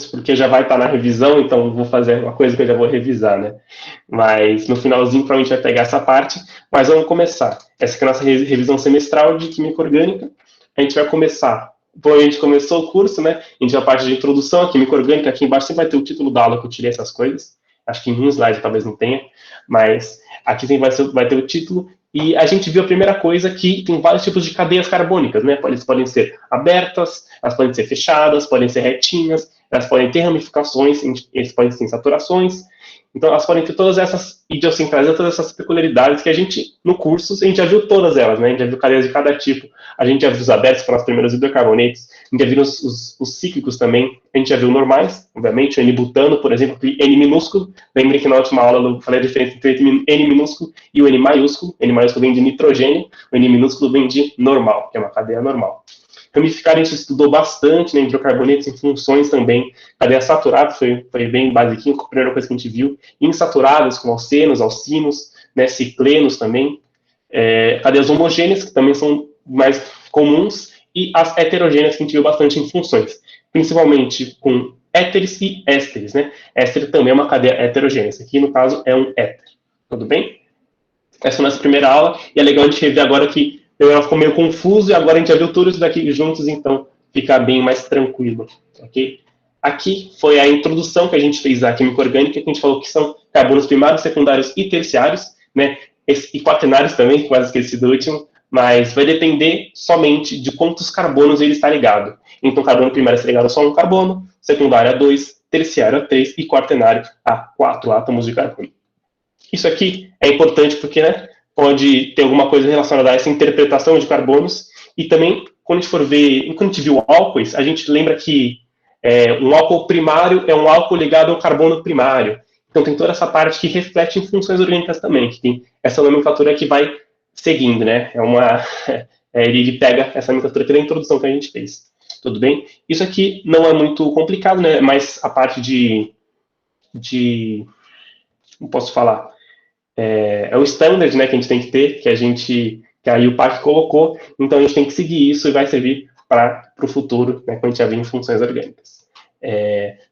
porque já vai estar na revisão, então vou fazer uma coisa que eu já vou revisar, né? Mas no finalzinho provavelmente vai pegar essa parte, mas vamos começar. Essa aqui é a nossa revisão semestral de Química Orgânica. A gente vai começar, bom, a gente começou o curso, né? A gente vai a parte de introdução à Química Orgânica, aqui embaixo sempre vai ter o título da aula que eu tirei essas coisas. Acho que em um slide talvez não tenha, mas aqui sempre vai ter o título. E a gente viu a primeira coisa que tem vários tipos de cadeias carbônicas, né? Elas podem ser abertas, elas podem ser fechadas, podem ser retinhas, elas podem ter ramificações, eles podem ter saturações. Então, elas podem ter todas essas idiosincrasias, todas essas peculiaridades que a gente, no curso, a gente já viu todas elas, né? A gente já viu cadeias de cada tipo, a gente já viu os abertos, que foram os primeiros hidrocarbonetos, a gente já viu os cíclicos também, a gente já viu normais, obviamente, o N-butano, por exemplo, N minúsculo. Lembrem que na última aula eu falei a diferença entre N minúsculo e o N maiúsculo. N maiúsculo vem de nitrogênio, o N minúsculo vem de normal, que é uma cadeia normal. Ramificar a gente estudou bastante, né, hidrocarbonetos em funções também. Cadeia saturada foi bem basiquinho, a primeira coisa que a gente viu. Insaturadas, como alcenos, alcinos, né, ciclenos também. Cadeias homogêneas, que também são mais comuns. E as heterogêneas, que a gente viu bastante em funções. Principalmente com éteres e ésteres, né? Éster também é uma cadeia heterogênea. Esse aqui, no caso, é um éter. Tudo bem? Essa é a nossa primeira aula. E é legal a gente rever agora que ela ficou meio confuso e agora a gente já viu tudo isso daqui juntos, então fica bem mais tranquilo, ok? Aqui foi a introdução que a gente fez à química orgânica, que a gente falou que são carbonos primários, secundários e terciários, né? E quaternários também, quase esqueci do último, mas vai depender somente de quantos carbonos ele está ligado. Então, carbono primário está ligado a só um carbono, secundário a 2, terciário a 3 e quaternário a 4 átomos de carbono. Isso aqui é importante porque, né, pode ter alguma coisa relacionada a essa interpretação de carbonos. E também, quando a gente for ver, quando a gente viu álcoois, a gente lembra que um álcool primário é um álcool ligado ao carbono primário. Então, tem toda essa parte que reflete em funções orgânicas também, que tem essa nomenclatura que vai seguindo, né? Ele pega essa nomenclatura aqui da introdução que a gente fez. Tudo bem? Isso aqui não é muito complicado, né? Mas a parte não posso falar, é o standard, né, que a gente tem que ter, que aí o PAC colocou, então a gente tem que seguir isso e vai servir para o futuro, né, quando a gente já vê em funções orgânicas.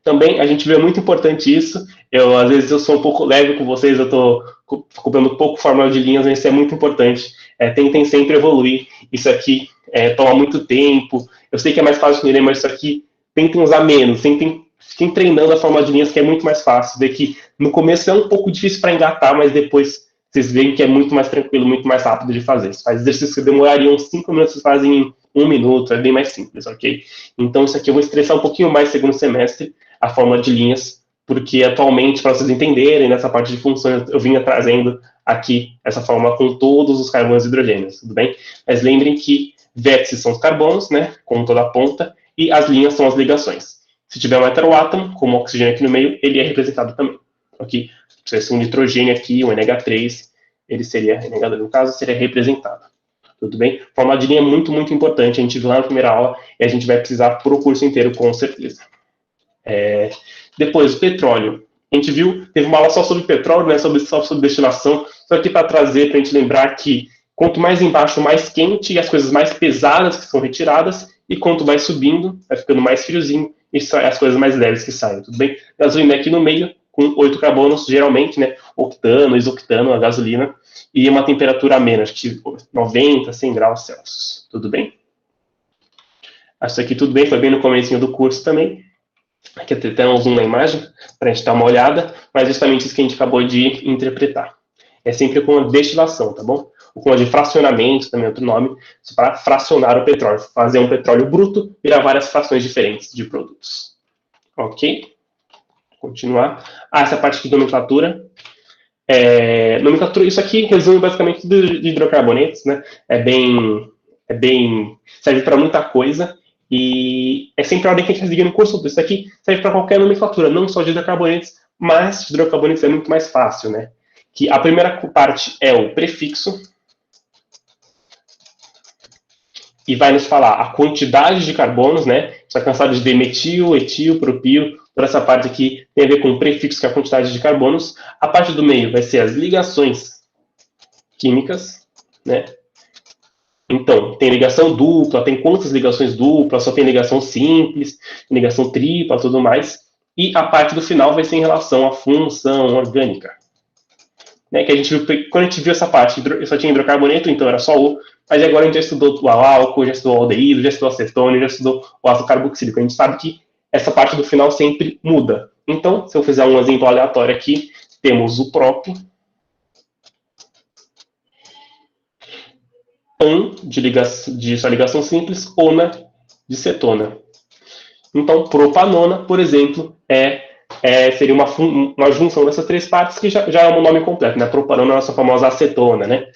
Também a gente vê muito importante isso, às vezes eu sou um pouco leve com vocês, eu estou copiando um pouco fórmula de linhas, mas isso é muito importante, tentem sempre evoluir, isso aqui toma muito tempo, eu sei que é mais fácil de ler, mas isso aqui tentem usar menos, fiquem treinando a fórmula de linhas, que é muito mais fácil, ver que no começo é um pouco difícil para engatar, mas depois vocês veem que é muito mais tranquilo, muito mais rápido de fazer. Você faz exercícios que demorariam 5 minutos, vocês fazem em 1 minuto, é bem mais simples, ok? Então, isso aqui eu vou estressar um pouquinho mais segundo semestre, a fórmula de linhas, porque atualmente, para vocês entenderem, nessa parte de funções, eu vinha trazendo aqui essa fórmula com todos os carbonos e hidrogênios, tudo bem? Mas lembrem que vértices são os carbonos, né, com toda a ponta, e as linhas são as ligações. Se tiver um heteroátomo, como oxigênio aqui no meio, ele é representado também, ok? Se tivesse um nitrogênio aqui, um NH3, ele seria, NH2 no caso, seria representado. Tudo bem? Fórmula de linha é muito, muito importante. A gente viu lá na primeira aula e a gente vai precisar para o curso inteiro, com certeza. Depois, o petróleo. A gente viu, teve uma aula só sobre petróleo, né, só sobre destilação, só aqui para trazer, para a gente lembrar que quanto mais embaixo, mais quente, e as coisas mais pesadas que são retiradas, e quanto vai subindo, vai ficando mais friozinho, e as coisas mais leves que saem, tudo bem? Gasolina aqui no meio, com 8 carbonos, geralmente, né, octano, isoctano, a gasolina, e uma temperatura amena, acho que 90, 100 graus Celsius, tudo bem? Acho que aqui tudo bem, foi bem no comecinho do curso também. Aqui até um zoom na imagem, para a gente dar uma olhada, mas justamente isso que a gente acabou de interpretar. É sempre com a destilação, tá bom? Ou com a de fracionamento, também é outro nome, para fracionar o petróleo, fazer um petróleo bruto, virar várias frações diferentes de produtos. Ok? Continuar. Essa parte aqui de nomenclatura. Nomenclatura, isso aqui resume basicamente tudo de hidrocarbonetos, né? Serve para muita coisa. E é sempre a ordem que a gente segue no curso. Isso aqui serve para qualquer nomenclatura, não só de hidrocarbonetos, mas de hidrocarbonetos é muito mais fácil, né? Que a primeira parte é o prefixo, e vai nos falar a quantidade de carbonos, né? Você vai cansado de ver metil, etil, propil, toda essa parte aqui tem a ver com o prefixo, que é a quantidade de carbonos. A parte do meio vai ser as ligações químicas, né? Então, tem ligação dupla, tem quantas ligações duplas, só tem ligação simples, ligação tripla, tudo mais. E a parte do final vai ser em relação à função orgânica. Né, que a gente viu, quando a gente viu essa parte, só tinha hidrocarboneto, então era só O, mas agora a gente já estudou o álcool, já estudou o aldeído, já estudou a acetona, já estudou o ácido carboxílico. A gente sabe que essa parte do final sempre muda. Então, se eu fizer um exemplo aleatório aqui, temos o prop, an de sua ligação simples, ona de cetona. Então, propanona, por exemplo, seria uma junção dessas três partes que já é um nome completo, né? Propanona é a nossa famosa acetona, né?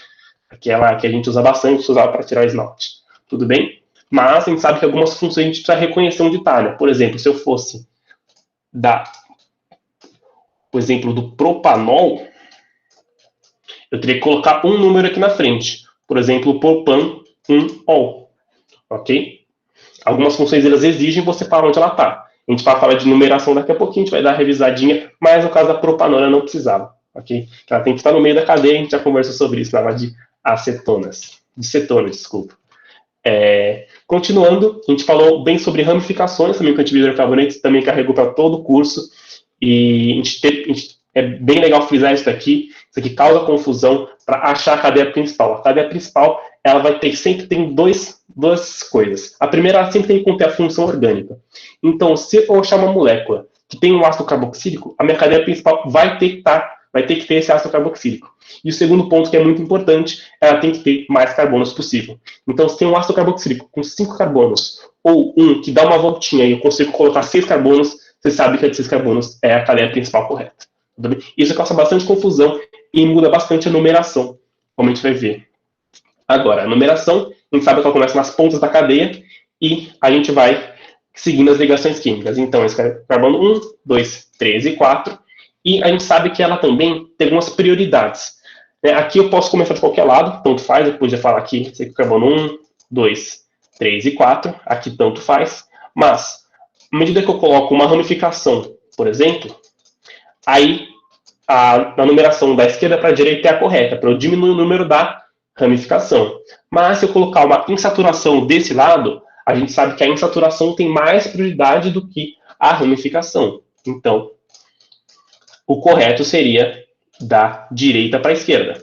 Aquela que a gente usa bastante, usava para tirar esmalte. Tudo bem? Mas a gente sabe que algumas funções a gente precisa reconhecer onde está, né? Por exemplo, se eu fosse dar o exemplo do propanol, eu teria que colocar um número aqui na frente. Por exemplo, propan, ol. Ok? Algumas funções elas exigem você falar onde ela está. A gente vai falar de numeração daqui a pouquinho, a gente vai dar uma revisadinha, mas no caso da propanona não precisava. Ok? Ela tem que estar no meio da cadeia, a gente já conversou sobre isso na aula de acetonas. De cetona, desculpa. Continuando, a gente falou bem sobre ramificações, também que o hidrocarbonetos também carregou para todo o curso, e é bem legal frisar isso aqui causa confusão para achar a cadeia principal. A cadeia principal, ela sempre tem duas coisas. A primeira, ela sempre tem que conter a função orgânica. Então, se eu achar uma molécula que tem um ácido carboxílico, a minha cadeia principal vai ter que ter esse ácido carboxílico. E o segundo ponto, que é muito importante, ela tem que ter mais carbonos possível. Então, se tem um ácido carboxílico com 5 carbonos, ou um que dá uma voltinha e eu consigo colocar 6 carbonos, você sabe que a de 6 carbonos é a cadeia principal correta. Isso causa bastante confusão e muda bastante a numeração, como a gente vai ver. Agora, a numeração, a gente sabe que ela começa nas pontas da cadeia e a gente vai seguindo as ligações químicas. Então, esse é carbono 1, 2, 3 e 4. E a gente sabe que ela também tem algumas prioridades. Aqui eu posso começar de qualquer lado, tanto faz, eu podia falar aqui, esse aqui é carbono 1, 2, 3 e 4, aqui tanto faz, mas, à medida que eu coloco uma ramificação, por exemplo, aí a numeração da esquerda para a direita é a correta, para eu diminuir o número da ramificação. Mas se eu colocar uma insaturação desse lado, a gente sabe que a insaturação tem mais prioridade do que a ramificação. Então, o correto seria da direita para a esquerda.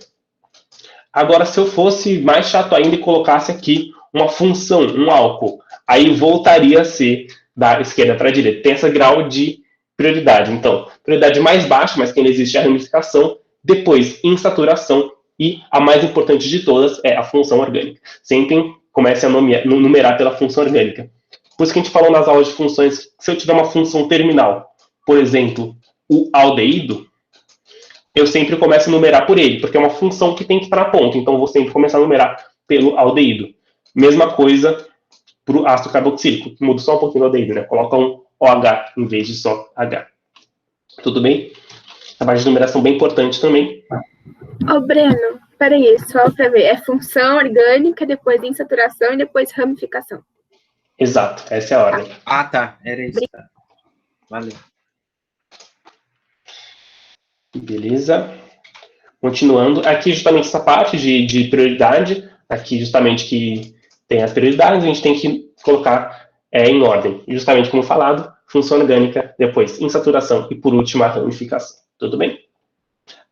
Agora, se eu fosse mais chato ainda e colocasse aqui uma função, um álcool, aí voltaria a ser da esquerda para a direita. Tem esse grau de prioridade. Então, prioridade mais baixa, mas que ainda existe a ramificação, depois insaturação, e a mais importante de todas é a função orgânica. Sempre comece a numerar pela função orgânica. Por isso que a gente falou nas aulas de funções, se eu tiver uma função terminal, por exemplo, o aldeído, eu sempre começo a numerar por ele, porque é uma função que tem que estar na ponta, então eu vou sempre começar a numerar pelo aldeído. Mesma coisa para o ácido carboxílico, que muda só um pouquinho o aldeído, né? Coloca um OH em vez de só H. Tudo bem? A parte de numeração bem importante também. Breno, peraí, só para ver, é função orgânica, depois insaturação e depois ramificação. Exato, essa é a ordem. Tá, era isso. Tá. Valeu. Beleza. Continuando, aqui justamente essa parte de prioridade, aqui justamente que tem as prioridades, a gente tem que colocar em ordem. E justamente como falado, função orgânica, depois insaturação e por último a ramificação. Tudo bem?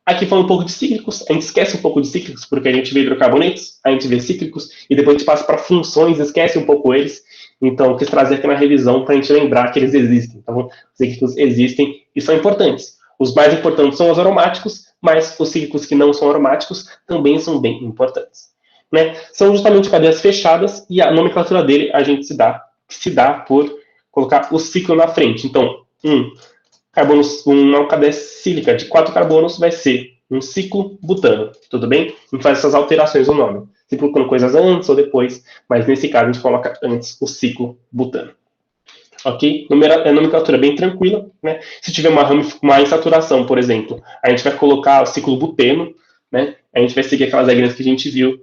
Aqui falando um pouco de cíclicos, a gente esquece um pouco de cíclicos, porque a gente vê hidrocarbonetos, a gente vê cíclicos, e depois a gente passa para funções, esquece um pouco eles. Então, eu quis trazer aqui na revisão para a gente lembrar que eles existem. Então, os cíclicos existem e são importantes. Os mais importantes são os aromáticos, mas os cíclicos que não são aromáticos também são bem importantes. Né? São justamente cadeias fechadas e a nomenclatura dele a gente se dá por colocar o ciclo na frente. Então, uma cadeia cíclica de 4 carbonos vai ser um ciclo butano, tudo bem? A gente faz essas alterações no nome, sempre colocando coisas antes ou depois, mas nesse caso a gente coloca antes o ciclo butano. Ok? A nomenclatura é bem tranquila, né? Se tiver uma insaturação, por exemplo, a gente vai colocar o ciclo buteno, né? A gente vai seguir aquelas regras que a gente viu.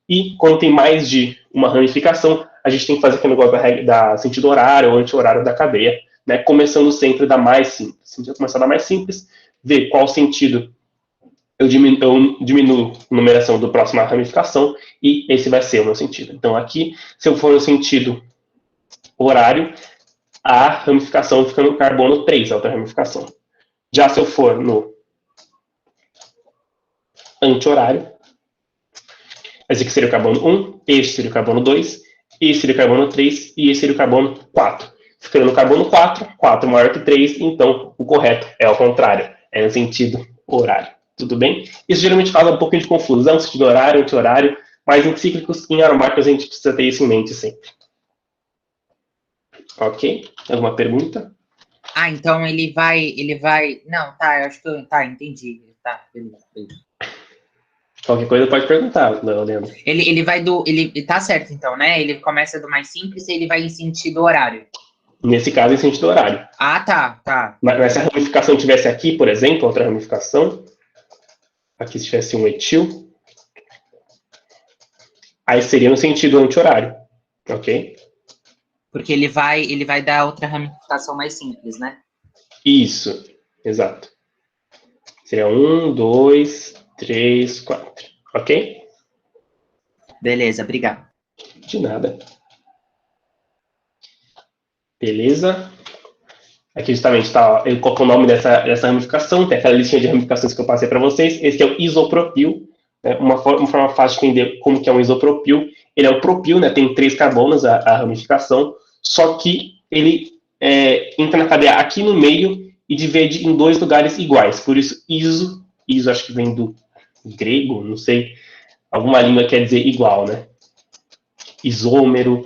E quando tem mais de uma ramificação, a gente tem que fazer aquele negócio da sentido horário ou anti-horário da cadeia, né? Começando sempre da mais simples. A gente vai começar da mais simples, ver qual sentido eu diminuo a numeração do próximo à ramificação, e esse vai ser o meu sentido. Então, aqui, se eu for no sentido horário, a ramificação fica no carbono 3, a outra ramificação. Já se eu for no anti-horário, esse aqui seria o carbono 1, esse seria o carbono 2, esse seria o carbono 3 e esse seria o carbono 4. Ficando no carbono 4, 4 maior que 3, então o correto é ao contrário, é no sentido horário. Tudo bem? Isso geralmente causa um pouquinho de confusão, sentido horário, anti-horário, mas em cíclicos, em aromáticos, a gente precisa ter isso em mente sempre. Ok? Alguma pergunta? Ah, então ele vai... Não, tá, eu acho que... Tá, entendi. Tá, beleza. Qualquer coisa pode perguntar, Leandro. Ele vai do... Ele tá certo, então, né? Ele começa do mais simples e ele vai em sentido horário. Nesse caso, em sentido horário. Ah, tá. Mas se a ramificação tivesse aqui, por exemplo, outra ramificação, aqui se tivesse um etil, aí seria no sentido anti-horário, ok? Porque ele vai dar outra ramificação mais simples, né? Isso, exato. Seria 1, 2, 3, 4, ok? Beleza, obrigado. De nada. Beleza? Aqui justamente está, eu coloco o nome dessa ramificação, tem aquela listinha de ramificações que eu passei para vocês. Esse é o isopropil, né? Uma forma fácil de entender como que é um isopropil. Ele é o propil, né? Tem 3 carbonos a ramificação, só que ele entra na cadeia aqui no meio e divide em 2 lugares iguais. Por isso, iso acho que vem do grego, não sei, alguma língua quer dizer igual, né? Isômero,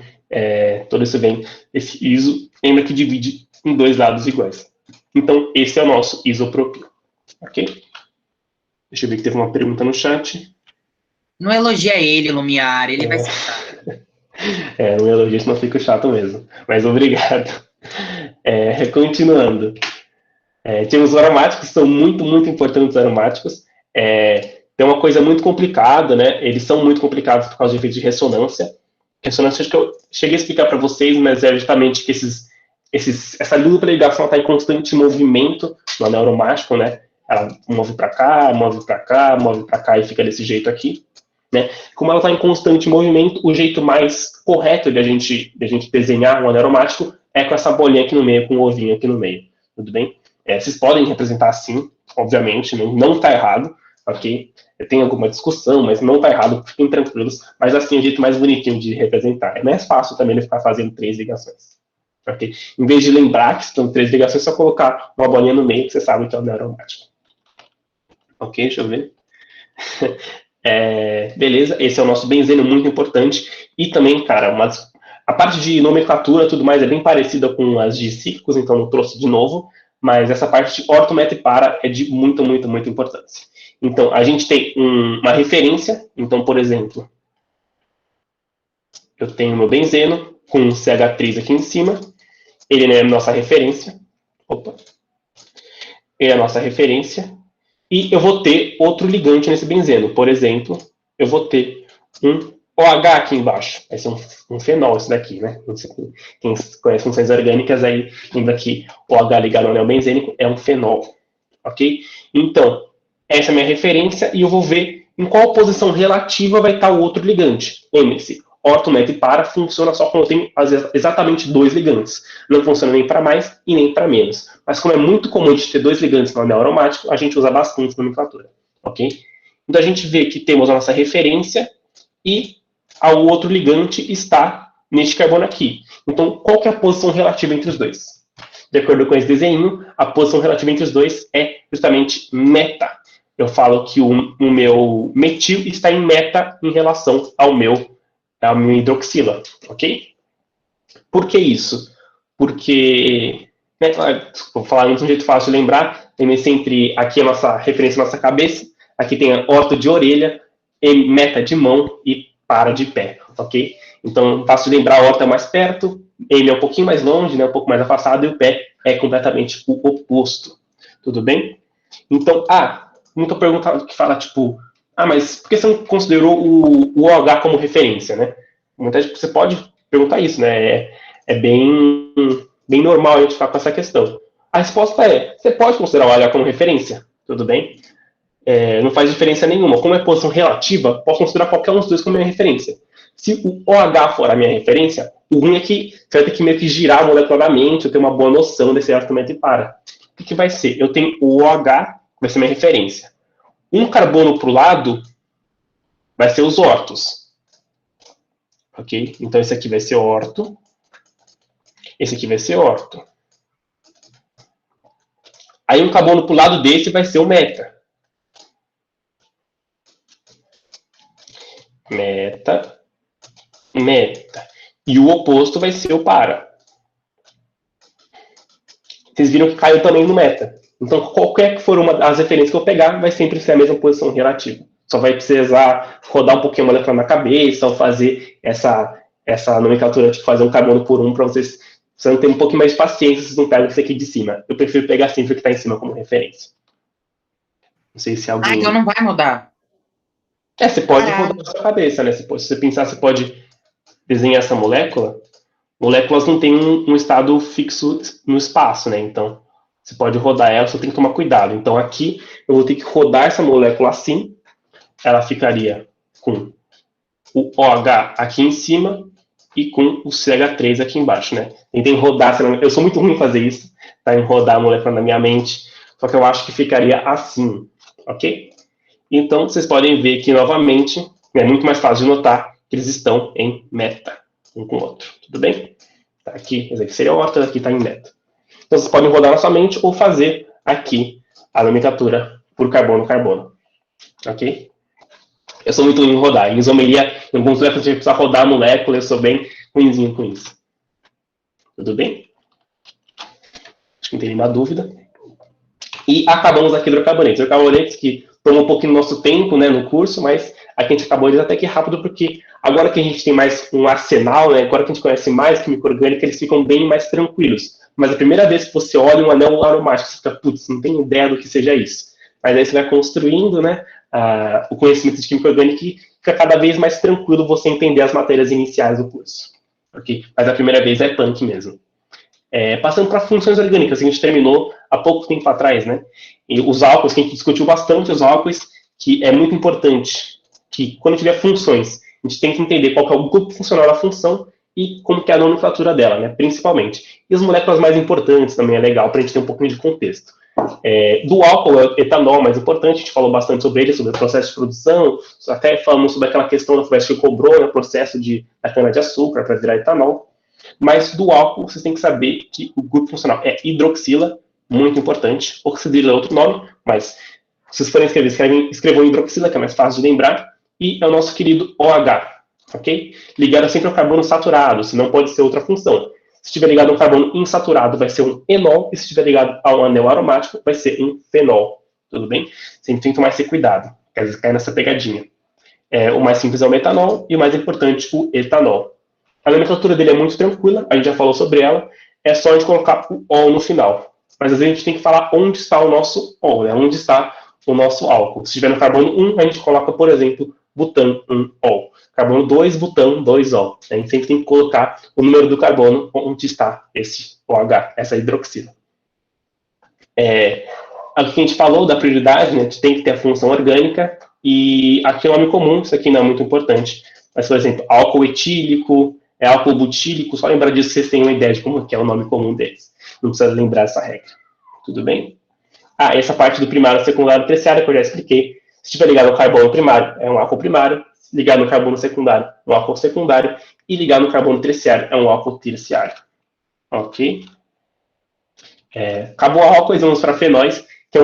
todo isso vem, esse iso, lembra que divide em 2 lados iguais. Então, esse é o nosso isopropil, ok? Deixa eu ver que teve uma pergunta no chat. Não elogia ele, Lumiar, ele vai ser chato. Não elogio, senão fica chato mesmo. Mas obrigado. Continuando. Temos os aromáticos, que são muito, muito importantes os aromáticos. Tem uma coisa muito complicada, né? Eles são muito complicados por causa de efeito de ressonância. Ressonância, acho que eu cheguei a explicar para vocês, mas é justamente que essa dupla ligação está em constante movimento no anel aromático, né? Ela move para cá, move para cá, move para cá e fica desse jeito aqui, né? Como ela está em constante movimento, o jeito mais correto de a gente desenhar um anel aromático é com essa bolinha aqui no meio, com o ovinho aqui no meio, tudo bem? Vocês podem representar assim, obviamente, não está errado, ok? Tem alguma discussão, mas não está errado, fiquem tranquilos, mas assim é o jeito mais bonitinho de representar. É mais fácil também ele ficar fazendo 3 ligações. Okay? Em vez de lembrar que estão 3 ligações, é só colocar uma bolinha no meio, que você sabe que é o anel aromático. Ok, deixa eu ver. Beleza, esse é o nosso benzeno, muito importante. E também, cara, a parte de nomenclatura e tudo mais é bem parecida com as de cíclicos, então não trouxe de novo, mas essa parte de orto, meta e para é de muita, muita, muita importância. Então, a gente tem uma referência. Então, por exemplo, eu tenho meu benzeno com um CH3 aqui em cima. Ele é a nossa referência. Ele é a nossa referência. E eu vou ter outro ligante nesse benzeno. Por exemplo, eu vou ter um OH aqui embaixo. Vai ser um fenol isso daqui, né? Quem conhece funções orgânicas aí, lembra que OH ligado ao anel benzênico é um fenol. Ok? Então, essa é a minha referência e eu vou ver em qual posição relativa vai estar o outro ligante. Lembre-se, orto, meta e para funciona só quando eu tenho exatamente 2 ligantes. Não funciona nem para mais e nem para menos. Mas como é muito comum a gente ter 2 ligantes no anel aromático, a gente usa bastante nomenclatura. Ok? Então a gente vê que temos a nossa referência e o outro ligante está neste carbono aqui. Então, qual que é a posição relativa entre os dois? De acordo com esse desenho, a posição relativa entre os dois é justamente meta. Eu falo que o meu metil está em meta em relação ao meu hidroxila, ok? Por que isso? Porque, vou falar de um jeito fácil de lembrar, tem sempre aqui a nossa referência à nossa cabeça, aqui tem a orto de orelha, meta de mão e para de pé, ok? Então, fácil de lembrar, a orto é mais perto, ele é um pouquinho mais longe, né, um pouco mais afastado, e o pé é completamente o oposto, tudo bem? Então, muita pergunta que fala, tipo, mas por que você não considerou o OH como referência, né? Muita gente, você pode perguntar isso, né? É bem normal a gente ficar com essa questão. A resposta é, você pode considerar o OH como referência, tudo bem? não faz diferença nenhuma. Como é posição relativa, posso considerar qualquer um dos dois como minha referência. Se o OH for a minha referência, o ruim é que você vai ter que meio que girar molecularmente, eu tenho uma boa noção desse relacionamento e para. O que vai ser? Eu tenho o OH, vai ser minha referência. Um carbono para o lado vai ser os ortos. Ok? Então esse aqui vai ser orto. Esse aqui vai ser orto. Aí um carbono para o lado desse vai ser o meta. Meta. Meta. E o oposto vai ser o para. Vocês viram que caiu também no meta. Então, qualquer que for uma das referências que eu pegar, vai sempre ser a mesma posição relativa. Só vai precisar rodar um pouquinho a molécula na cabeça, ou fazer essa nomenclatura de fazer um carbono por um, para vocês não terem um pouquinho mais de paciência, vocês não pegam isso aqui de cima. Eu prefiro pegar sempre o que está em cima como referência. Não sei se alguém... então não vai mudar. Você pode rodar na sua cabeça, né? Se você pensar, você pode desenhar essa molécula. Moléculas não têm um estado fixo no espaço, né? Então, você pode rodar ela, só tem que tomar cuidado. Então, aqui, eu vou ter que rodar essa molécula assim. Ela ficaria com o OH aqui em cima e com o CH3 aqui embaixo, né? Tentem rodar, eu sou muito ruim em fazer isso, tá? Em rodar a molécula na minha mente, só que eu acho que ficaria assim, ok? Então, vocês podem ver que, novamente, é muito mais fácil de notar que eles estão em meta, um com o outro, tudo bem? Tá aqui, esse aqui seria o orto, aqui está em meta. Então, vocês podem rodar na sua mente ou fazer aqui a nomenclatura por carbono-carbono, ok? Eu sou muito ruim em rodar. Em isomeria, em alguns moléculas, a gente precisa rodar a molécula, eu sou bem ruimzinho com isso. Tudo bem? Acho que não tem nenhuma dúvida. E acabamos aqui hidrocarbonetos. Hidrocarbonetos que tomam um pouquinho do nosso tempo, né, no curso, mas aqui a gente acabou eles até que rápido, porque agora que a gente tem mais um arsenal, né, agora que a gente conhece mais química orgânica, eles ficam bem mais tranquilos. Mas a primeira vez que você olha um anel aromático, você fica, putz, não tenho ideia do que seja isso. Mas aí você vai construindo, né, o conhecimento de química orgânica e fica cada vez mais tranquilo você entender as matérias iniciais do curso. Okay? Mas a primeira vez é punk mesmo. Passando para funções orgânicas, a gente terminou há pouco tempo atrás, né? E os álcools, que a gente discutiu bastante os álcools, que é muito importante que quando tiver funções, a gente tem que entender qual que é o grupo funcional da função e como que é a nomenclatura dela, né? Principalmente. E as moléculas mais importantes também é legal para a gente ter um pouquinho de contexto. Do álcool, é etanol mais importante, a gente falou bastante sobre ele, sobre o processo de produção, até falamos sobre aquela questão da FUVEST que cobrou, né, o processo da cana-de-açúcar para virar etanol. Mas do álcool, vocês têm que saber que o grupo funcional é hidroxila, muito importante. Oxidrila é outro nome, mas se vocês forem escrever, escrevam hidroxila, que é mais fácil de lembrar. E é o nosso querido OH, ok? Ligado sempre ao carbono saturado, senão pode ser outra função. Se estiver ligado a um carbono insaturado, vai ser um enol, e se estiver ligado a um anel aromático, vai ser um fenol, tudo bem? Sempre tem que tomar esse cuidado, porque às vezes cai nessa pegadinha. O mais simples é o metanol, e o mais importante, o etanol. A nomenclatura dele é muito tranquila, a gente já falou sobre ela, é só a gente colocar o ol no final. Mas às vezes a gente tem que falar onde está o nosso ol, né? Onde está o nosso álcool. Se estiver no carbono 1, a gente coloca, por exemplo, butan 1-ol. Carbono 2, butan 2-ol. A gente sempre tem que colocar o número do carbono onde está esse OH, essa hidroxila. Aqui a gente falou da prioridade, né? A gente tem que ter a função orgânica, e aqui é um nome comum, isso aqui não é muito importante. Mas, por exemplo, álcool etílico, álcool butílico, só lembrar disso que vocês têm uma ideia de como que é o nome comum deles. Não precisa lembrar essa regra. Tudo bem? Essa parte do primário, secundário e terciário que eu já expliquei. Se estiver ligado ao carbono primário, é um álcool primário. Ligado no carbono secundário, é um álcool secundário. E ligado no carbono terciário, é um álcool terciário. Ok? Acabou o álcool, vamos para fenóis, que é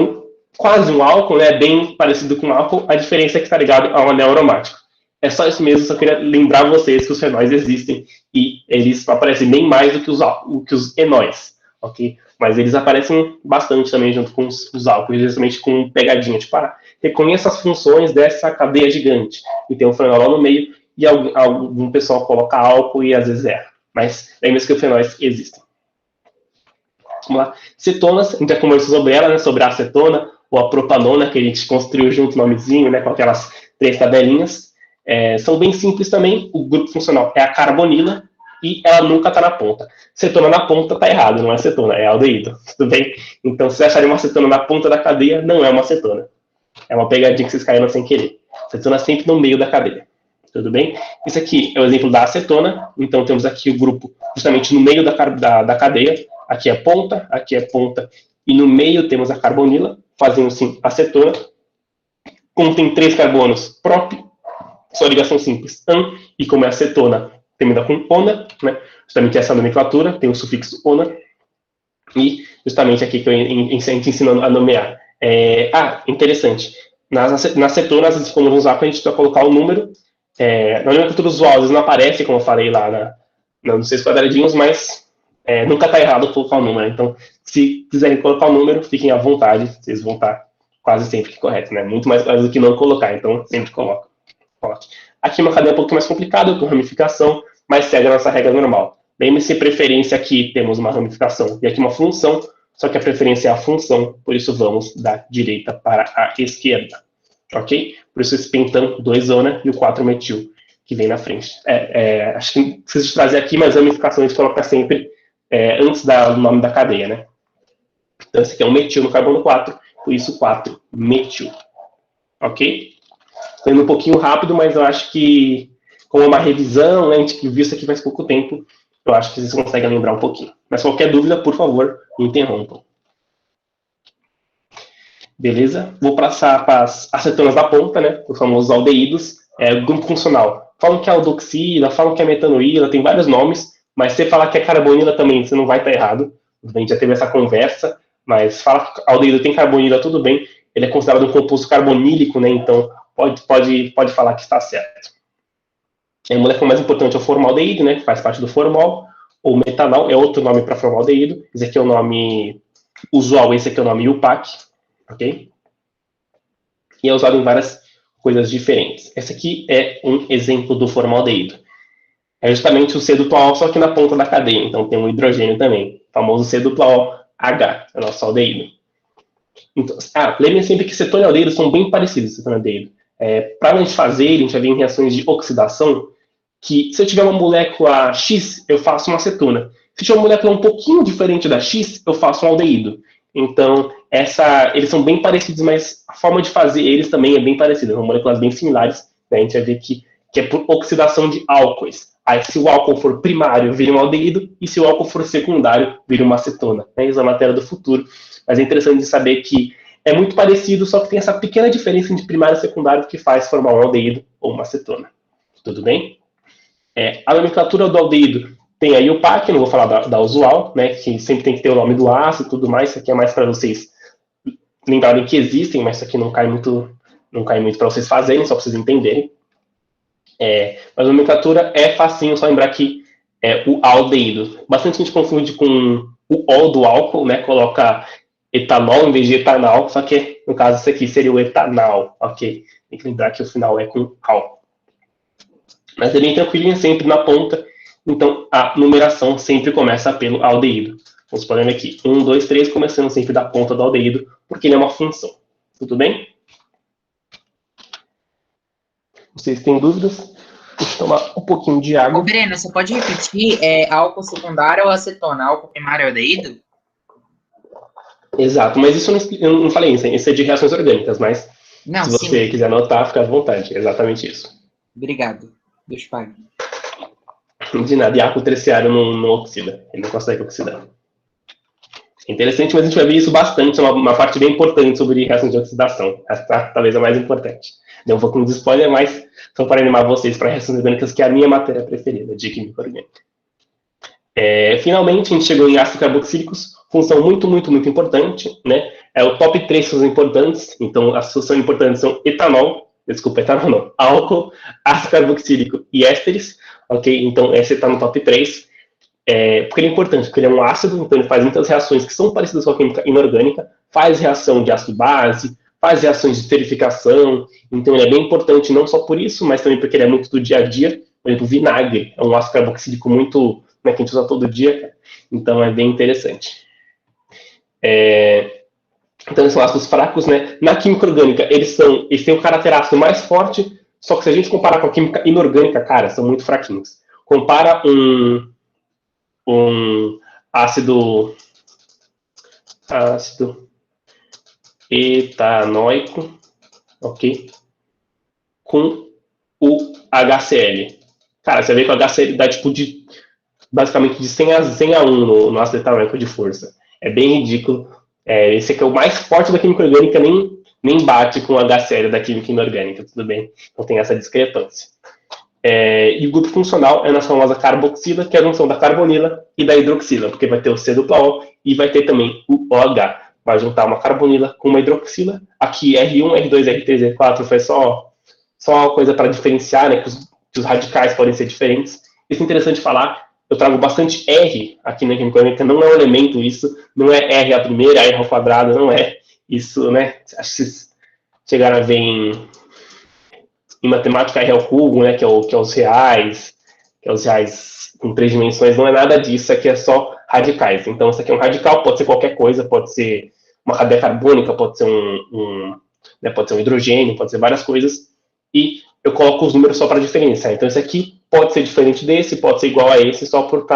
quase um álcool, né? Bem parecido com um álcool. A diferença é que está ligado a um anel aromático. É só isso mesmo, só queria lembrar vocês que os fenóis existem e eles aparecem bem mais do que os enóis, ok? Mas eles aparecem bastante também junto com os álcools, justamente com pegadinha, tipo, reconheça as funções dessa cadeia gigante. E tem um fenol lá no meio e algum pessoal coloca álcool e às vezes erra. Mas lembre-se que os fenóis existem. Vamos lá. Cetonas, a gente já conversou sobre ela, né? Sobre a acetona ou a propanona, que a gente construiu junto o nomezinho, né? Com aquelas 3 tabelinhas. São bem simples também. O grupo funcional é a carbonila e ela nunca está na ponta. Cetona na ponta está errado, não é cetona, é aldeído. Tudo bem? Então, se você acharem uma cetona na ponta da cadeia, não é uma cetona. É uma pegadinha que vocês caíram sem querer. Acetona sempre no meio da cadeia. Tudo bem? Isso aqui é o exemplo da acetona. Então, temos aqui o grupo justamente no meio da cadeia. Aqui é ponta, e no meio temos a carbonila, fazendo sim acetona. Contém 3 carbonos próprio, só ligação simples, an, e como é acetona, termina com ona, né? Justamente essa nomenclatura, tem o sufixo ona, e justamente aqui que a gente ensina a nomear. Interessante. Nas acetonas, como no Zap, a gente vai colocar o número. Na nomenclatura usual, às vezes não aparece, como eu falei lá nos 6 quadradinhos, mas nunca está errado colocar o número. Então, se quiserem colocar o número, fiquem à vontade, vocês vão estar quase sempre correto, né? Muito mais claro do que não colocar, então sempre coloca. Aqui uma cadeia um pouco mais complicada, com ramificação, mas segue a nossa regra normal. Lembre-se, preferência aqui temos uma ramificação e aqui uma função, só que a preferência é a função, por isso vamos da direita para a esquerda. Ok? Por isso esse pentão 2-zona e o 4-metil que vem na frente. Acho que preciso trazer aqui, mas a ramificação a gente coloca sempre antes do nome da cadeia, né? Então esse aqui é um metil no carbono 4, por isso 4-metil. Ok? Estou indo um pouquinho rápido, mas eu acho que, como é uma revisão, né, a gente viu isso aqui faz pouco tempo, eu acho que vocês conseguem lembrar um pouquinho. Mas qualquer dúvida, por favor, me interrompam. Beleza? Vou passar para as acetonas da ponta, né, os famosos aldeídos, grupo funcional. Falam que é aldoxila, falam que é metanoíla, tem vários nomes, mas se você falar que é carbonila também, você não vai estar errado. A gente já teve essa conversa, mas fala que aldeído tem carbonila, tudo bem. Ele é considerado um composto carbonílico, né, então pode falar que está certo. A molécula mais importante é o formaldeído, né, que faz parte do formol, ou metanol, é outro nome para formaldeído. Esse aqui é o nome usual, esse aqui é o nome UPAC, ok? E é usado em várias coisas diferentes. Esse aqui é um exemplo do formaldeído. É justamente o C-duplo-O, só que na ponta da cadeia, então tem um hidrogênio também, o famoso C-duplo-O, H, é o nosso aldeído. Então, lembrem sempre que cetona e aldeído são bem parecidos, cetona e aldeído. Para a gente fazer, a gente vai ver em reações de oxidação, que se eu tiver uma molécula X, eu faço uma acetona. Se tiver uma molécula um pouquinho diferente da X, eu faço um aldeído. Então, eles são bem parecidos, mas a forma de fazer eles também é bem parecida. São moléculas bem similares, né? A gente vai ver que é por oxidação de álcoois. Aí, se o álcool for primário, vira um aldeído, e se o álcool for secundário, vira uma acetona. Né? Isso é a matéria do futuro. Mas é interessante de saber que é muito parecido, só que tem essa pequena diferença entre primário e secundário que faz formar um aldeído ou uma acetona. Tudo bem? A nomenclatura do aldeído tem aí o PAC, não vou falar da usual, né, que sempre tem que ter o nome do ácido e tudo mais. Isso aqui é mais para vocês lembrarem que existem, mas isso aqui não cai muito para vocês fazerem, só para vocês entenderem. Mas a nomenclatura é facinho, só lembrar que é o aldeído. Bastante gente confunde com o O do álcool, né, coloca etanol em vez de etanol, só que no caso isso aqui seria o etanol, ok? Tem que lembrar que o final é com álcool. Mas é bem tranquilinho, sempre na ponta. Então, a numeração sempre começa pelo aldeído. Vamos por aqui. 1, 2, 3, começando sempre da ponta do aldeído, porque ele é uma função. Tudo bem? Vocês têm dúvidas? Deixa eu tomar um pouquinho de água. Ô, Breno, você pode repetir álcool secundário ou acetona? Álcool primário é aldeído? Exato, mas isso eu não falei isso. Isso é de reações orgânicas, mas não, se você quiser anotar, fica à vontade. É exatamente isso. Obrigado. Deus pague. De nada, e álcool terciário não oxida. Ele não consegue oxidar. É interessante, mas a gente vai ver isso bastante, é uma parte bem importante sobre reações de oxidação. Essa talvez a mais importante. Deu um pouquinho de spoiler, mas só para animar vocês para reações orgânicas, que é a minha matéria preferida de química orgânica. Finalmente, a gente chegou em ácidos carboxílicos, função muito, muito, muito importante, né? É o top 3 funções importantes. Então, as funções importantes são álcool, ácido carboxílico e ésteres, ok? Então, esse está no top 3. Porque ele é importante, porque ele é um ácido, então ele faz muitas reações que são parecidas com a química inorgânica, faz reação de ácido-base, faz reações de esterificação, então ele é bem importante não só por isso, mas também porque ele é muito do dia a dia. Por exemplo, vinagre é um ácido carboxílico muito, né, que a gente usa todo dia, então é bem interessante. Então eles são ácidos fracos, né? Na química orgânica, eles têm o caráter ácido mais forte, só que se a gente comparar com a química inorgânica, cara, são muito fraquinhos. Compara um ácido etanoico ok? Com o HCl. Cara, você vê que o HCl dá tipo basicamente de 100 a 1 no ácido etanóico de força. É bem ridículo. Esse aqui é o mais forte da química orgânica, nem bate com o HCl da química inorgânica, tudo bem? Então tem essa discrepância. E o grupo funcional é na famosa carboxila, que é a junção da carbonila e da hidroxila, porque vai ter o C-O e vai ter também o OH. Vai juntar uma carbonila com uma hidroxila. Aqui R1, R2, R3, R4 foi só coisa para diferenciar, né, que os radicais podem ser diferentes. Isso é interessante falar. Eu trago bastante R aqui na química orgânica, não é um elemento isso, não é R à primeira, R ao quadrado, não é isso, né? Acho que vocês chegaram a ver em matemática R ao cubo, né, que é os reais com 3 dimensões, não é nada disso, isso aqui é só radicais. Então, isso aqui é um radical, pode ser qualquer coisa, pode ser uma cadeia carbônica, pode ser pode ser um hidrogênio, pode ser várias coisas, e eu coloco os números só para diferenciar. Então, esse aqui pode ser diferente desse, pode ser igual a esse, só por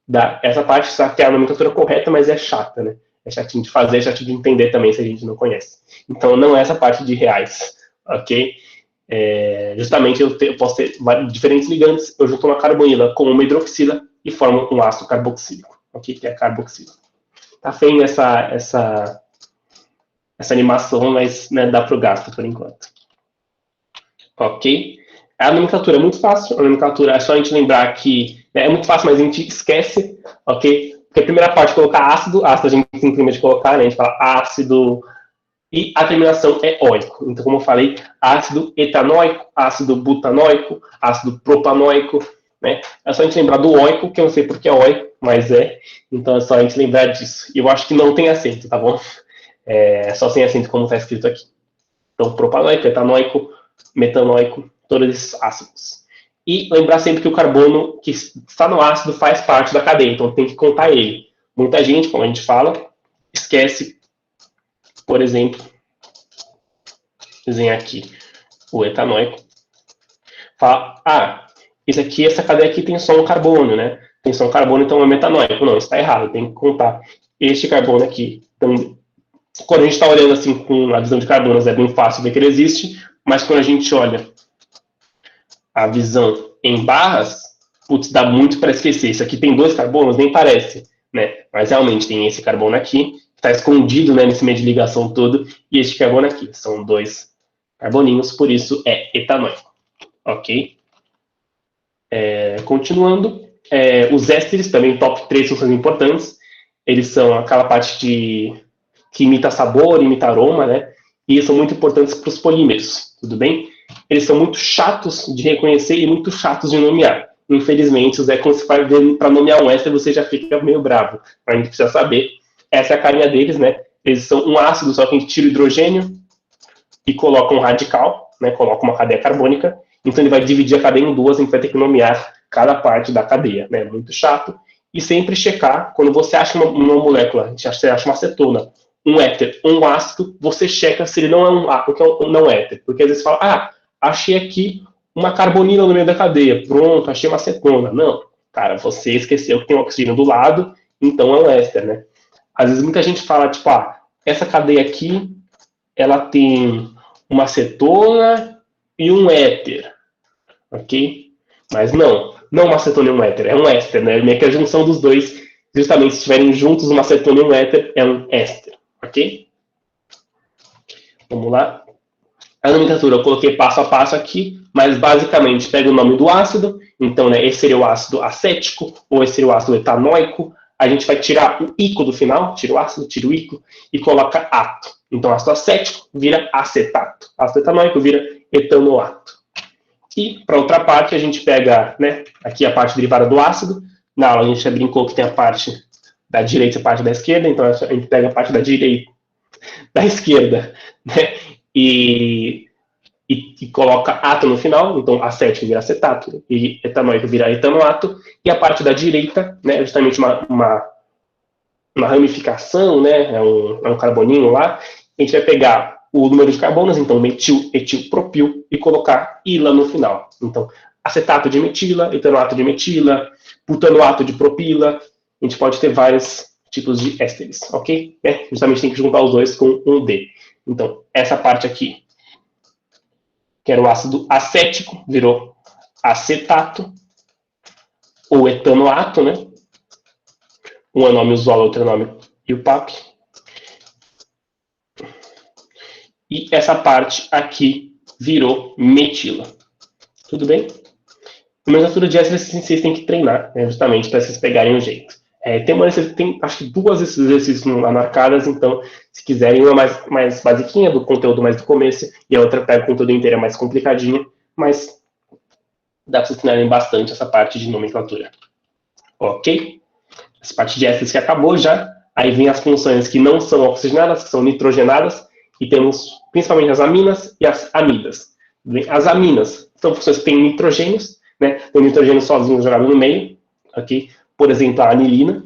dar essa parte, só que é a nomenclatura correta, mas é chata, né? É chatinho de fazer, é chatinho de entender também, se a gente não conhece. Então, não é essa parte de reais, ok? Justamente eu posso ter diferentes ligantes, eu junto uma carbonila com uma hidroxila e formo um ácido carboxílico, ok? Que é a carboxila. Tá feio essa animação, mas né, dá para o gasto por enquanto. Ok? A nomenclatura é muito fácil, a nomenclatura é só a gente lembrar que é muito fácil, mas a gente esquece, ok? Porque a primeira parte é colocar ácido a gente tem clima de colocar, né? A gente fala ácido, e a terminação é óico. Então, como eu falei, ácido etanóico, ácido butanóico, ácido propanoico, né? É só a gente lembrar do óico, que eu não sei porque é óico, mas é. Então, é só a gente lembrar disso. E eu acho que não tem acento, tá bom? É só sem acento, como está escrito aqui. Então, propanoico, etanóico, metanóico, todos esses ácidos. E lembrar sempre que o carbono que está no ácido faz parte da cadeia, então tem que contar ele. Muita gente, como a gente fala, esquece, por exemplo, desenhar aqui o etanóico. Fala, essa cadeia aqui tem só um carbono, né? Tem só um carbono, então é metanóico. Não, isso está errado, tem que contar este carbono aqui. Então, quando a gente está olhando assim com a visão de carbonos, é bem fácil ver que ele existe, mas quando a gente olha a visão em barras, putz, dá muito para esquecer. Isso aqui tem 2 carbonos, nem parece, né? Mas realmente tem esse carbono aqui, está escondido, né, nesse meio de ligação todo, e este carbono aqui. São 2 carboninhos, por isso é etanóico. Ok? Continuando, os ésteres, também top 3 são importantes. Eles são aquela parte que imita sabor, imita aroma, né? E eles são muito importantes para os polímeros, tudo bem? Eles são muito chatos de reconhecer e muito chatos de nomear. Infelizmente, quando você vai ver para nomear um éster, você já fica meio bravo. A gente precisa saber. Essa é a carinha deles, né? Eles são um ácido, só que a gente tira o hidrogênio e coloca um radical, né? Coloca uma cadeia carbônica. Então, ele vai dividir a cadeia em 2, a gente vai ter que nomear cada parte da cadeia, né? Muito chato. E sempre checar, quando você acha uma molécula, você acha uma acetona, um éter ou um ácido, você checa se ele não é um não éter. Porque às vezes você fala, achei aqui uma carbonila no meio da cadeia. Pronto, achei uma acetona. Não, cara, você esqueceu que tem um oxigênio do lado, então é um éster, né? Às vezes muita gente fala, tipo, essa cadeia aqui, ela tem uma acetona e um éter, ok? Mas não uma acetona e um éter, é um éster, né? Meio que a junção dos dois, justamente se estiverem juntos, uma acetona e um éter, é um éster, ok? Vamos lá. A nomenclatura eu coloquei passo a passo aqui, mas basicamente pega o nome do ácido, então, né, esse seria o ácido acético, ou esse seria o ácido etanóico. A gente vai tirar o ico do final, tira o ácido, tira o ico, e coloca ato. Então, ácido acético vira acetato, ácido etanóico vira etanoato. E, para outra parte, a gente pega, né, aqui a parte derivada do ácido. Na aula a gente já brincou que tem a parte da direita e a parte da esquerda, então a gente pega a parte da direita, da esquerda, né, e coloca ato no final, então acético vira acetato, e etanóico vira etanoato, e a parte da direita, né, justamente uma ramificação, né, é um carboninho lá, a gente vai pegar o número de carbonos, então metil, etil, propil, e colocar ila no final. Então, acetato de metila, etanoato de metila, butanoato de propila, a gente pode ter vários tipos de ésteres, ok? Justamente tem que juntar os dois com um D. Então, essa parte aqui que era o ácido acético, virou acetato, ou etanoato, né? Um é nome usual, outro é nome IUPAC. E essa parte aqui virou metila. Tudo bem? A nomenclatura de ésteres vocês têm que treinar, né, justamente para vocês pegarem o jeito. Tem acho que 2 exercícios marcadas, então, se quiserem, uma mais basiquinha, do conteúdo mais do começo, e a outra pega o conteúdo inteiro, mais complicadinha, mas dá para vocês treinarem bastante essa parte de nomenclatura. Ok? Essa parte de ésteres que acabou já, aí vem as funções que não são oxigenadas, que são nitrogenadas, e temos principalmente as aminas e as amidas. As aminas são funções que têm nitrogênios, né? Tem nitrogênio sozinho jogado no meio, ok? Por exemplo, a anilina.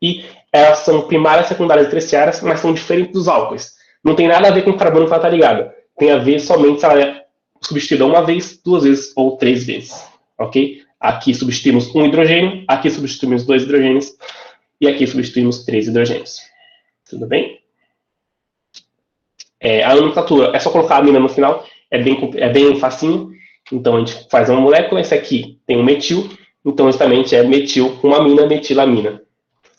E elas são primárias, secundárias e terciárias, mas são diferentes dos álcoois. Não tem nada a ver com o carbono que ela está ligada. Tem a ver somente se ela é substituída uma vez, 2 vezes ou 3 vezes, ok? Aqui substituímos um hidrogênio, aqui substituímos 2 hidrogênios e aqui substituímos 3 hidrogênios. Tudo bem? A nomenclatura é só colocar a amina no final, é bem facinho. Então, a gente faz uma molécula, esse aqui tem um metil, então, justamente, é metil com amina, metilamina.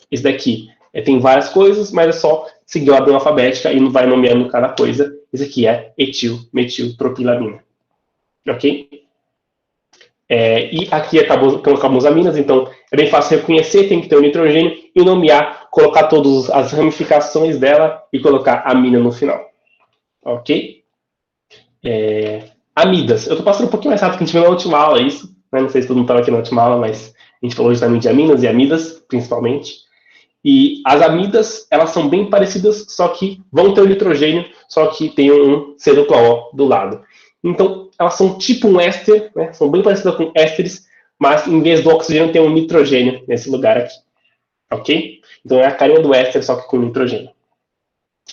Esse daqui tem várias coisas, mas é só seguir a ordem alfabética e não vai nomeando cada coisa. Esse aqui é etil, metil, propilamina. Ok? E aqui colocamos aminas, então é bem fácil reconhecer, tem que ter o nitrogênio e nomear, colocar todas as ramificações dela e colocar amina no final. Ok? Amidas. Eu estou passando um pouquinho mais rápido que a gente viu na última aula, isso. Né? Não sei se todo mundo estava aqui na última aula, mas a gente falou justamente de aminas e amidas, principalmente. E as amidas, elas são bem parecidas, só que vão ter o nitrogênio, só que tem um C-O do lado. Então, elas são tipo um éster, né? São bem parecidas com ésteres, mas em vez do oxigênio tem um nitrogênio nesse lugar aqui. Ok? Então é a carinha do éster, só que com nitrogênio.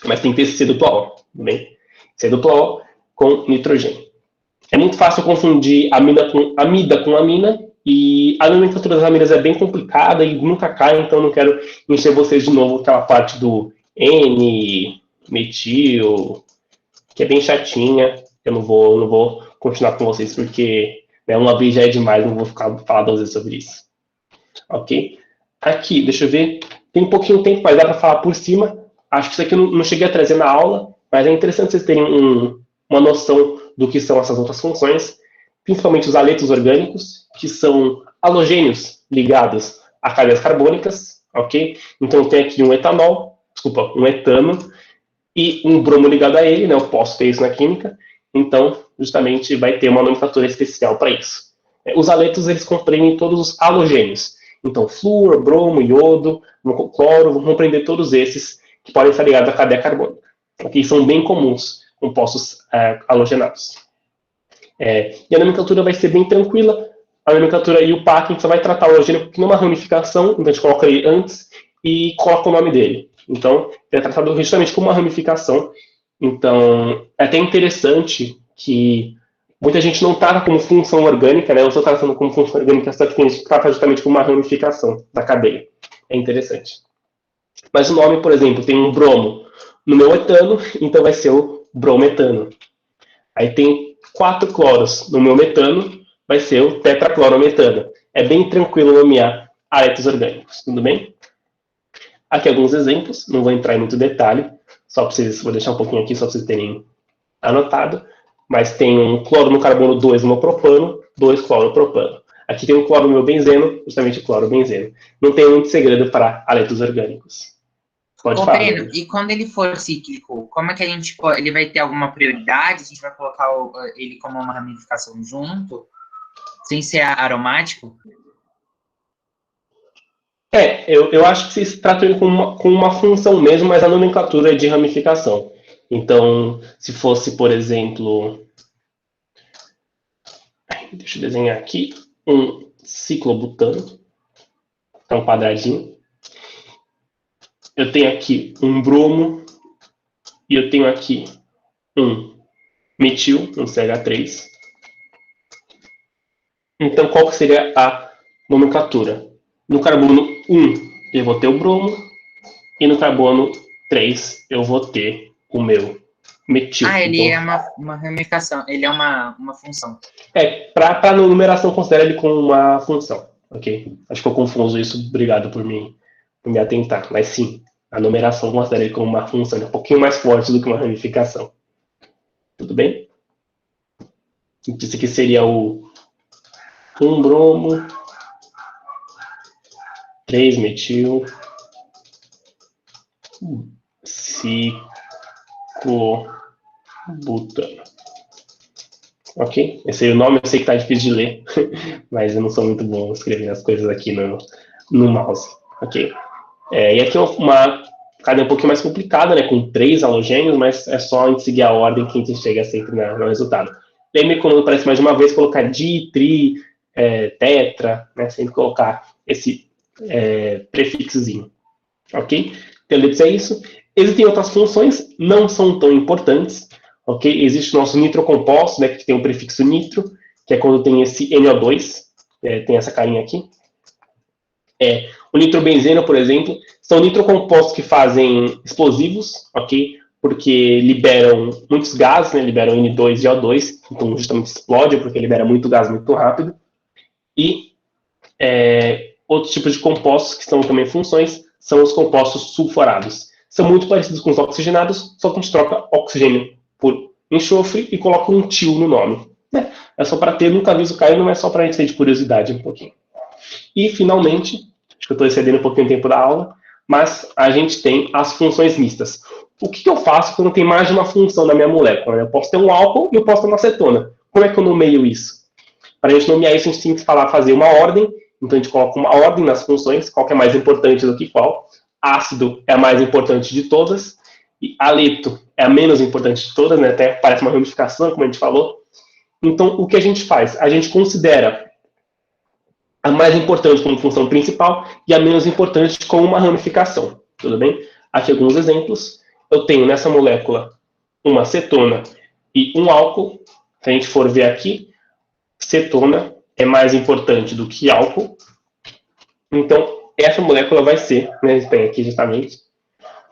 Mas tem que ter esse C-O, tudo bem? C-O com nitrogênio. É muito fácil confundir amida com amina, e a nomenclatura das aminas é bem complicada e nunca cai, então não quero encher vocês de novo aquela parte do N, metil, que é bem chatinha. Eu não vou continuar com vocês, porque uma vez já é demais, não vou falar 2 vezes sobre isso. Ok? Aqui, deixa eu ver. Tem um pouquinho de tempo, mas dá para falar por cima. Acho que isso aqui eu não cheguei a trazer na aula, mas é interessante vocês terem uma noção do que são essas outras funções, principalmente os aletos orgânicos, que são halogênios ligados a cadeias carbônicas, ok? Então tem aqui um etano, e um bromo ligado a ele, né? Eu posso ter isso na química, então justamente vai ter uma nomenclatura especial para isso. Os aletos, eles compreendem todos os halogênios, então flúor, bromo, iodo, cloro, vão compreender todos esses que podem estar ligados à cadeia carbônica, ok? São bem comuns, compostos halogenados. E a nomenclatura vai ser bem tranquila. A nomenclatura IUPAC, a gente só vai tratar o halogênio numa ramificação, então a gente coloca ele antes e coloca o nome dele. Então, é tratado justamente como uma ramificação. Então, é até interessante que muita gente não trata como função orgânica, né? Eu estou tratando como função orgânica, só que tem gente que trata justamente como uma ramificação da cadeia. É interessante. Mas o nome, por exemplo, tem um bromo no meu etano, então vai ser o brometano. Aí tem 4 cloros no meu metano, vai ser o tetraclorometano. É bem tranquilo nomear aletos orgânicos, tudo bem? Aqui alguns exemplos, não vou entrar em muito detalhe, vou deixar um pouquinho aqui só para vocês terem anotado, mas tem um cloro no carbono 2 no meu propano, 2 cloropropano. Aqui tem um cloro no meu benzeno, justamente o clorobenzeno. Não tem muito segredo para aletos orgânicos. Pode falar. Pedro, e quando ele for cíclico, como é que a gente pode, ele vai ter alguma prioridade? A gente vai colocar ele como uma ramificação junto, sem ser aromático? Eu acho que vocês tratam ele com uma função mesmo, mas a nomenclatura é de ramificação. Então, se fosse, por exemplo, deixa eu desenhar aqui, um ciclobutano, é um quadradinho. Eu tenho aqui um bromo e eu tenho aqui um metil, um CH3. Então, qual que seria a nomenclatura? No carbono 1, eu vou ter o bromo, e no carbono 3, eu vou ter o meu metil. Ele então, é uma ramificação, ele é uma função. Para numeração, considera ele como uma função, ok? Acho que eu confuso isso, obrigado por me atentar. Mas sim, a numeração considera ele como uma função, um pouquinho mais forte do que uma ramificação. Tudo bem? Isso aqui seria o 1-bromo, 3-metil, ciclobutano. Ok? Esse aí é o nome, eu sei que tá difícil de ler, mas eu não sou muito bom escrevendo as coisas aqui no mouse. Ok? E aqui é uma cadeia um pouquinho mais complicada, né? Com 3 halogênios, mas é só a gente seguir a ordem que a gente chega sempre no resultado. Lembre quando aparece mais de uma vez, colocar di, tri, tetra, né? Sempre colocar esse prefixozinho. Ok? Então, ele diz isso. Existem outras funções, não são tão importantes. Ok? Existe o nosso nitrocomposto, né? Que tem o prefixo nitro, que é quando tem esse NO2, tem essa carinha aqui. O nitrobenzeno, por exemplo, são nitrocompostos que fazem explosivos, ok? Porque liberam muitos gases, né? Liberam N2 e O2, então justamente explode, porque libera muito gás muito rápido. E outros tipos de compostos que são também funções são os compostos sulfurados. São muito parecidos com os oxigenados, só que a gente troca oxigênio por enxofre e coloca um til no nome. Né? É só para ter, nunca aviso caindo, mas só para a gente ter de curiosidade um pouquinho. E, finalmente, acho que eu estou excedendo um pouquinho o tempo da aula, mas a gente tem as funções mistas. O que eu faço quando tem mais de uma função na minha molécula? Eu posso ter um álcool e eu posso ter uma acetona. Como é que eu nomeio isso? Para a gente nomear isso, a gente tem que fazer uma ordem. Então, a gente coloca uma ordem nas funções, qual que é mais importante do que qual. Ácido é a mais importante de todas. E aleto é a menos importante de todas, né? Até parece uma ramificação, como a gente falou. Então, o que a gente faz? A gente considera a mais importante como função principal e a menos importante como uma ramificação. Tudo bem? Aqui alguns exemplos. Eu tenho nessa molécula uma cetona e um álcool. Se a gente for ver aqui, cetona é mais importante do que álcool. Então, essa molécula vai ser, né, tem aqui justamente,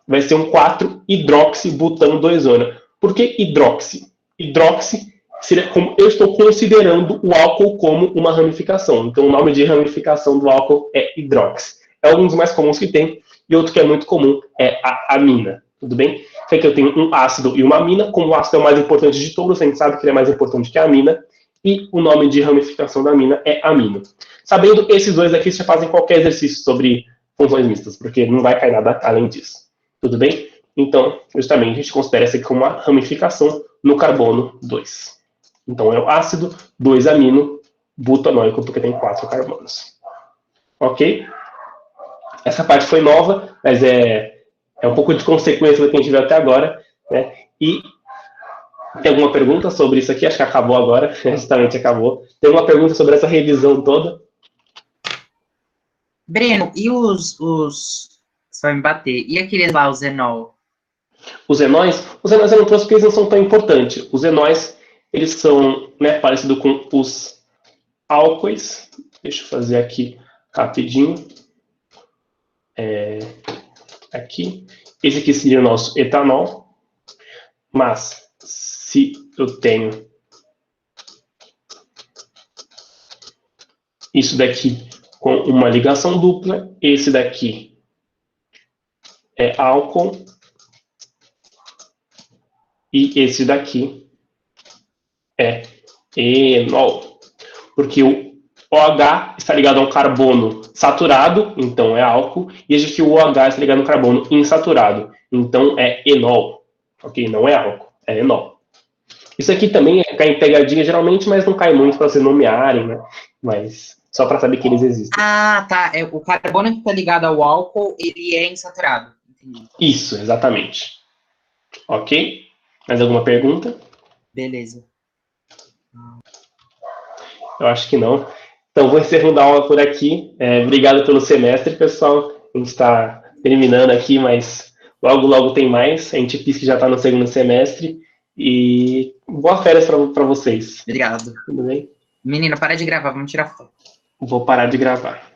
vai ser um 4-hidroxibutano-2-ona. Por que hidroxi? Hidroxi seria como eu estou considerando o álcool como uma ramificação. Então, o nome de ramificação do álcool é hidroxi. É um dos mais comuns que tem, e outro que é muito comum é a amina. Tudo bem? Então, aqui eu tenho um ácido e uma amina. Como o ácido é o mais importante de todos, a gente sabe que ele é mais importante que a amina. E o nome de ramificação da amina é amino. Sabendo esses dois aqui, vocês já fazem qualquer exercício sobre funções mistas, porque não vai cair nada além disso. Tudo bem? Então, justamente, a gente considera isso aqui como uma ramificação no carbono 2. Então, é o ácido 2-amino butanoico, porque tem 4 carbonos. Ok? Essa parte foi nova, mas é um pouco de consequência do que a gente viu até agora. Né? E tem alguma pergunta sobre isso aqui? Acho que acabou agora, justamente acabou. Tem alguma pergunta sobre essa revisão toda? Breno, e os você vai me bater, e aqueles lá, os enol? Os enóis eu não trouxe porque eles não são tão importantes. Os enóis, eles são, né, parecidos com os álcoois. Deixa eu fazer aqui rapidinho. Aqui. Esse aqui seria o nosso etanol. Mas, se eu tenho isso daqui com uma ligação dupla, esse daqui é álcool, e esse daqui é enol. Porque o OH está ligado a um carbono saturado, então é álcool, e esse aqui, o OH, está ligado a um carbono insaturado, então é enol. Ok? Não é álcool, é enol. Isso aqui também cai em pegadinha geralmente, mas não cai muito para vocês nomearem, né? Mas só para saber que eles existem. Ah, tá. O carbono que está ligado ao álcool, ele é insaturado. Entendi. Isso, exatamente. Ok? Mais alguma pergunta? Beleza. Eu acho que não. Então, vou encerrando a aula por aqui. Obrigado pelo semestre, pessoal. A gente está terminando aqui, mas logo, logo tem mais. A gente diz que já está no segundo semestre. E boas férias para vocês. Obrigado. Tudo bem? Menina, para de gravar, vamos tirar foto. Vou parar de gravar.